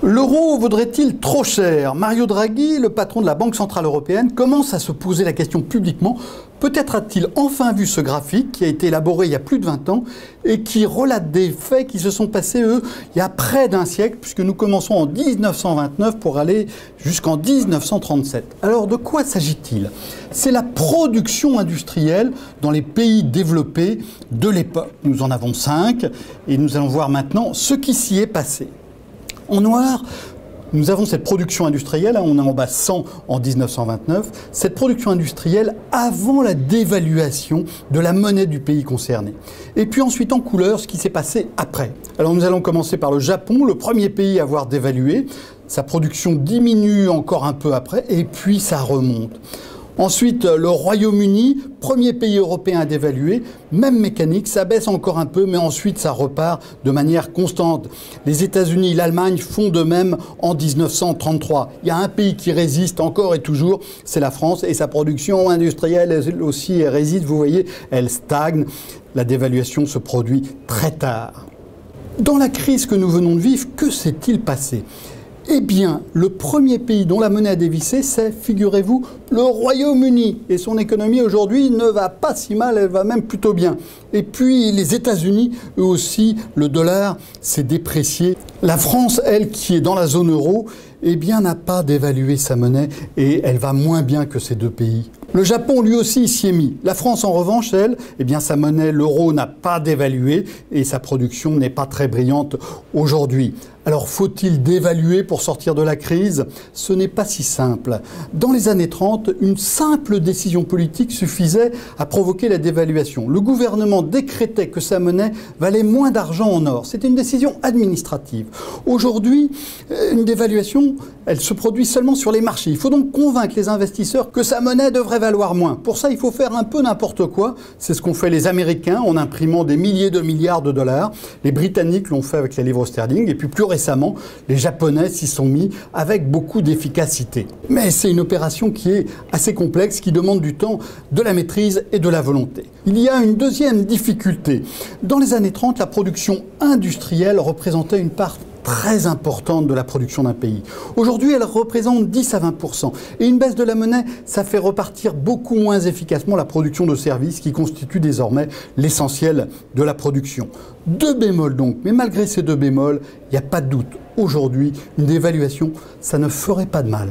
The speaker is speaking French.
L'euro vaudrait-il trop cher? Mario Draghi, le patron de la Banque Centrale Européenne, commence à se poser la question publiquement. Peut-être a-t-il enfin vu ce graphique qui a été élaboré il y a plus de 20 ans et qui relate des faits qui se sont passés, eux, il y a près d'un siècle, puisque nous commençons en 1929 pour aller jusqu'en 1937. Alors de quoi s'agit-il? C'est la production industrielle dans les pays développés de l'époque. Nous en avons 5 et nous allons voir maintenant ce qui s'y est passé. En noir, nous avons cette production industrielle, on a en bas 100 en 1929, cette production industrielle avant la dévaluation de la monnaie du pays concerné. Et puis ensuite en couleur, ce qui s'est passé après. Alors nous allons commencer par le Japon, le premier pays à avoir dévalué. Sa production diminue encore un peu après et puis ça remonte. Ensuite, le Royaume-Uni, premier pays européen à dévaluer, même mécanique, ça baisse encore un peu, mais ensuite ça repart de manière constante. Les États-Unis, l'Allemagne font de même en 1933. Il y a un pays qui résiste encore et toujours, c'est la France, et sa production industrielle elle aussi elle résiste, vous voyez, elle stagne. La dévaluation se produit très tard. Dans la crise que nous venons de vivre, que s'est-il passé ? Eh bien, le premier pays dont la monnaie a dévissé, c'est, figurez-vous, le Royaume-Uni. Et son économie aujourd'hui ne va pas si mal, elle va même plutôt bien. Et puis les États-Unis, eux aussi, le dollar s'est déprécié. La France, elle, qui est dans la zone euro, eh bien, n'a pas dévalué sa monnaie et elle va moins bien que ces deux pays. Le Japon, lui aussi, s'y est mis. La France, en revanche, elle, eh bien, sa monnaie, l'euro, n'a pas dévalué et sa production n'est pas très brillante aujourd'hui. Alors, faut-il dévaluer pour sortir de la crise? Ce n'est pas si simple. Dans les années 30, une simple décision politique suffisait à provoquer la dévaluation. Le gouvernement décrétait que sa monnaie valait moins d'argent en or. C'était une décision administrative. Aujourd'hui, une dévaluation, elle se produit seulement sur les marchés. Il faut donc convaincre les investisseurs que sa monnaie devrait valoir moins. Pour ça, il faut faire un peu n'importe quoi. C'est ce qu'ont fait les Américains en imprimant des milliers de milliards de dollars. Les Britanniques l'ont fait avec la livre sterling. Et puis plus récemment, les Japonais s'y sont mis avec beaucoup d'efficacité. Mais c'est une opération qui est assez complexe, qui demande du temps, de la maîtrise et de la volonté. Il y a une deuxième difficulté. Dans les années 30, la production industrielle représentait une part très importante de la production d'un pays. Aujourd'hui, elle représente 10 à 20%. Et une baisse de la monnaie, ça fait repartir beaucoup moins efficacement la production de services qui constitue désormais l'essentiel de la production. Deux bémols donc, mais malgré ces deux bémols, il n'y a pas de doute. Aujourd'hui, une dévaluation, ça ne ferait pas de mal.